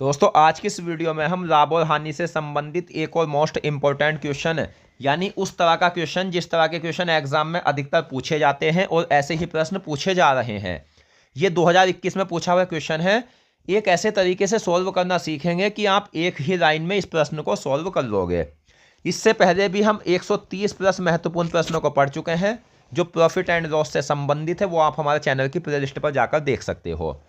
दोस्तों आज की इस वीडियो में हम लाभ और हानि से संबंधित एक और मोस्ट इंपॉर्टेंट क्वेश्चन यानी उस तरह का क्वेश्चन जिस तरह के क्वेश्चन एग्जाम में अधिकतर पूछे जाते हैं और ऐसे ही प्रश्न पूछे जा रहे हैं। ये 2021 में पूछा हुआ क्वेश्चन है। एक ऐसे तरीके से सॉल्व करना सीखेंगे कि आप एक ही लाइन में इस प्रश्न को सॉल्व कर लोगे। इससे पहले भी हम 130 प्लस महत्वपूर्ण प्रश्नों को पढ़ चुके हैं जो प्रॉफिट एंड लॉस से संबंधित है। वो आप हमारे चैनल की प्लेलिस्ट पर जाकर देख सकते हो।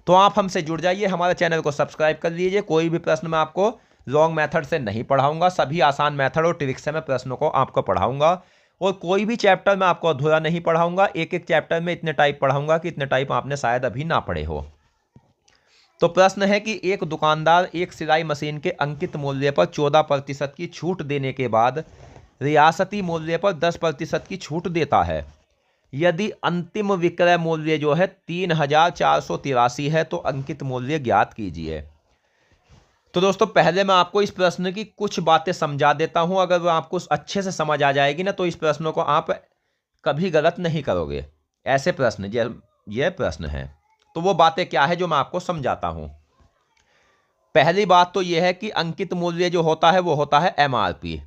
तो आप हमसे जुड़ जाइए, हमारे चैनल को सब्सक्राइब कर लीजिए। कोई भी प्रश्न मैं आपको लॉन्ग मेथड से नहीं पढ़ाऊंगा, सभी आसान मेथड और ट्रिक से मैं प्रश्नों को आपको पढ़ाऊंगा। और कोई भी चैप्टर मैं आपको अधूरा नहीं पढ़ाऊंगा। एक एक चैप्टर में इतने टाइप पढ़ाऊंगा कि इतने टाइप आपने शायद अभी ना पढ़े हो। तो प्रश्न है कि एक दुकानदार एक सिलाई मशीन के अंकित मूल्य पर 14% की छूट देने के बाद रियासती मूल्य पर 10% की छूट देता है। यदि अंतिम विक्रय मूल्य जो है 3,483 है तो अंकित मूल्य ज्ञात कीजिए। तो दोस्तों पहले मैं आपको इस प्रश्न की कुछ बातें समझा देता हूं। अगर वो आपको अच्छे से समझ आ जाएगी ना तो इस प्रश्नों को आप कभी गलत नहीं करोगे। ऐसे प्रश्न ये प्रश्न है। तो वो बातें क्या है जो मैं आपको समझाता हूं। पहली बात तो यह है कि अंकित मूल्य जो होता है वो होता है MRP।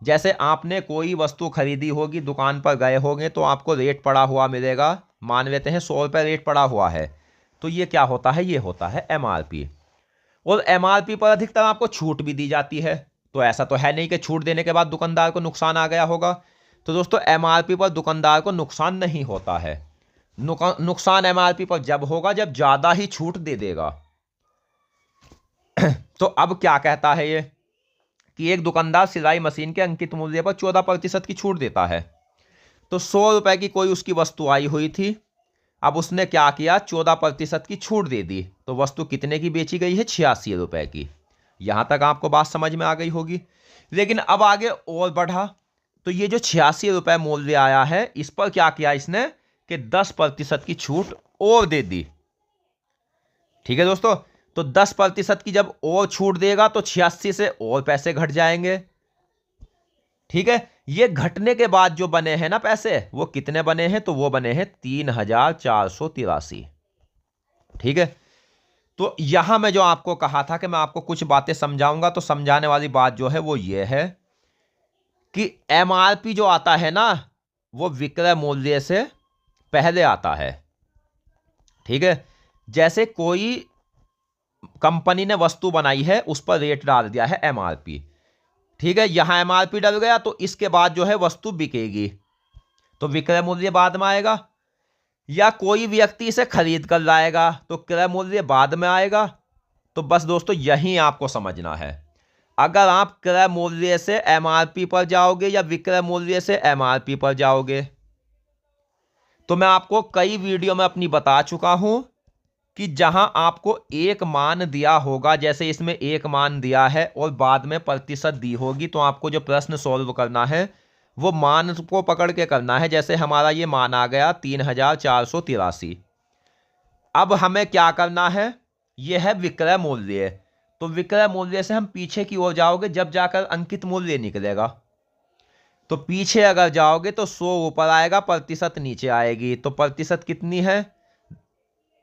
जैसे आपने कोई वस्तु खरीदी होगी, दुकान पर गए होंगे तो आपको रेट पड़ा हुआ मिलेगा। मान लेते हैं 100 रुपये रेट पड़ा हुआ है। तो ये क्या होता है, ये होता है MRP। और MRP पर अधिकतर आपको छूट भी दी जाती है। तो ऐसा तो है नहीं कि छूट देने के बाद दुकानदार को नुकसान आ गया होगा। तो दोस्तों MRP पर दुकानदार को नुकसान नहीं होता है। नुकसान MRP पर जब होगा जब ज़्यादा ही छूट दे देगा। तो अब क्या कहता है ये कि एक दुकानदार सिलाई मशीन के अंकित मूल्य पर 14% की छूट देता है। तो 100 रुपए की कोई उसकी वस्तु आई हुई थी। अब उसने क्या किया, 14% की छूट दे दी। तो वस्तु कितने की बेची गई है, 86 रुपए की। यहां तक आपको बात समझ में आ गई होगी। लेकिन अब आगे और बढ़ा तो ये जो 86 रुपए मूल्य आया है इस पर क्या किया इसने कि 10% की छूट और दे दी। ठीक है दोस्तों, तो 10% की जब और छूट देगा तो 86 से और पैसे घट जाएंगे। ठीक है, ये घटने के बाद जो बने हैं ना पैसे, वो कितने बने हैं, तो वो बने हैं 3,483। ठीक है, तो यहां मैं जो आपको कहा था कि मैं आपको कुछ बातें समझाऊंगा, तो समझाने वाली बात जो है वो ये है कि MRP जो आता है ना वो विक्रय मूल्य से पहले आता है। ठीक है, जैसे कोई कंपनी ने वस्तु बनाई है उस पर रेट डाल दिया है MRP। ठीक है, यहां MRP डल गया तो इसके बाद जो है वस्तु बिकेगी तो विक्रय मूल्य बाद में आएगा। या कोई व्यक्ति इसे खरीद कर लाएगा तो क्रय मूल्य बाद में आएगा। तो बस दोस्तों यही आपको समझना है। अगर आप क्रय मूल्य से MRP पर जाओगे या विक्रय मूल्य से MRP पर जाओगे, तो मैं आपको कई वीडियो में अपनी बता चुका हूं कि जहां आपको एक मान दिया होगा, जैसे इसमें एक मान दिया है और बाद में प्रतिशत दी होगी, तो आपको जो प्रश्न सॉल्व करना है वो मान को पकड़ के करना है। जैसे हमारा ये मान आ गया 3,483। अब हमें क्या करना है, यह है विक्रय मूल्य। तो विक्रय मूल्य से हम पीछे की ओर जाओगे जब जाकर अंकित मूल्य निकलेगा। तो पीछे अगर जाओगे तो 100 ऊपर आएगा, प्रतिशत नीचे आएगी। तो प्रतिशत कितनी है,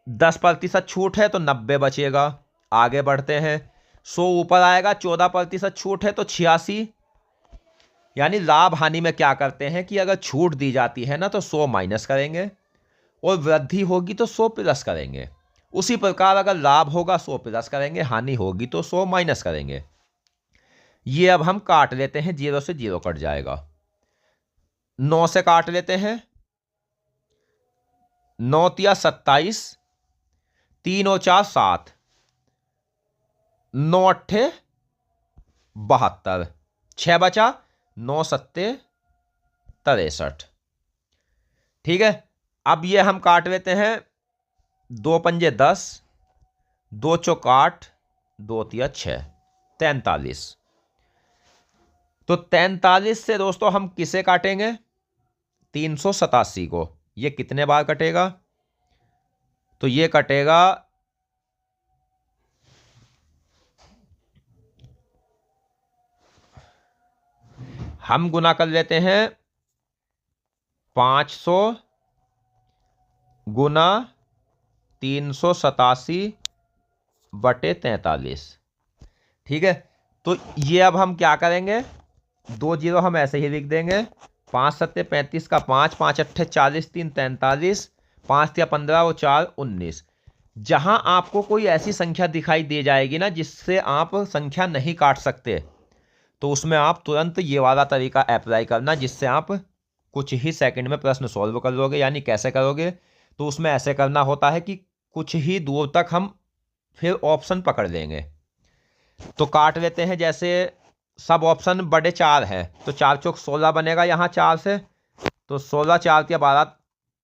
10% छूट है तो 90 बचेगा। आगे बढ़ते हैं, 100 ऊपर आएगा, 14% छूट है तो 86। यानी लाभ हानि में क्या करते हैं कि अगर छूट दी जाती है ना तो 100 माइनस करेंगे और वृद्धि होगी तो 100 प्लस करेंगे। उसी प्रकार अगर लाभ होगा 100 प्लस करेंगे, हानि होगी तो 100 माइनस करेंगे। ये अब हम काट लेते हैं, 0 से 0 कट जाएगा। 9 से काट लेते हैं, 9 तिया 27, 3 और 4 7, 9 अट्ठे 72, 6 बचा, 9 सत्ते 63। ठीक है, अब ये हम काट लेते हैं, 2 पंजे 10, 2 चौक 8, 2 तिया 6, 43। तो 43 से दोस्तों हम किसे काटेंगे, 387 को। ये कितने बार कटेगा, तो ये कटेगा हम गुना कर लेते हैं 500 गुना 387 बटे 43। ठीक है, तो ये अब हम क्या करेंगे, 2 जीरो हम ऐसे ही लिख देंगे। 5 सत्ते 35 का 5, 5 अट्ठे 40, 3 43, 5 या 15 और 4 19। जहां आपको कोई ऐसी संख्या दिखाई दे जाएगी ना जिससे आप संख्या नहीं काट सकते, तो उसमें आप तुरंत ये वाला तरीका अप्लाई करना, जिससे आप कुछ ही सेकंड में प्रश्न सॉल्व कर लोगे। यानी कैसे करोगे, तो उसमें ऐसे करना होता है कि कुछ ही दूर तक हम फिर ऑप्शन पकड़ लेंगे, तो काट लेते हैं। जैसे सब ऑप्शन बड़े 4 है, तो 4 चौक 16 बनेगा यहाँ 4 से, तो 16 4 या 12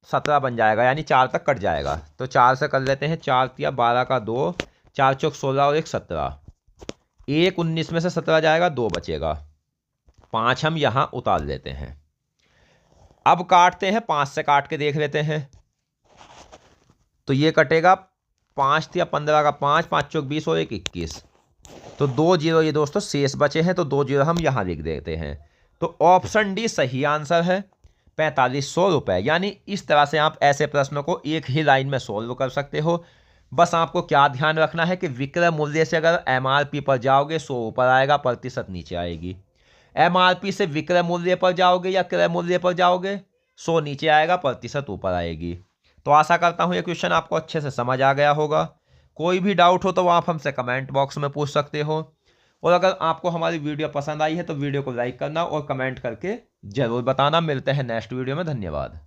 17 बन जाएगा, यानी 4 तक कट जाएगा। तो 4 से कर लेते हैं, 4 या 12 का 2, 4 चौक 16 और 1 17, 1 19 में से 17 जाएगा, 2 बचेगा, 5 हम यहाँ उतार लेते हैं। अब काटते हैं, 5 से काट के देख लेते हैं, तो ये कटेगा 5 या 15 का 5, 5 चौक 20 और 1 21, तो 2 जीरो ये दोस्तों शेष बचे हैं, तो 2 जीरो हम यहाँ लिख देते हैं। तो ऑप्शन डी सही आंसर है, 4500 रुपये। यानी इस तरह से आप ऐसे प्रश्नों को एक ही लाइन में सोल्व कर सकते हो। बस आपको क्या ध्यान रखना है कि विक्रय मूल्य से अगर एमआरपी पर जाओगे 100 ऊपर आएगा, प्रतिशत नीचे आएगी। एमआरपी से विक्रय मूल्य पर जाओगे या क्रय मूल्य पर जाओगे, 100 नीचे आएगा, प्रतिशत ऊपर आएगी। तो आशा करता हूँ ये क्वेश्चन आपको अच्छे से समझ आ गया होगा। कोई भी डाउट हो तो आप हमसे कमेंट बॉक्स में पूछ सकते हो, और अगर आपको हमारी वीडियो पसंद आई है तो वीडियो को लाइक करना और कमेंट करके जरूर बताना। मिलते हैं नेक्स्ट वीडियो में, धन्यवाद।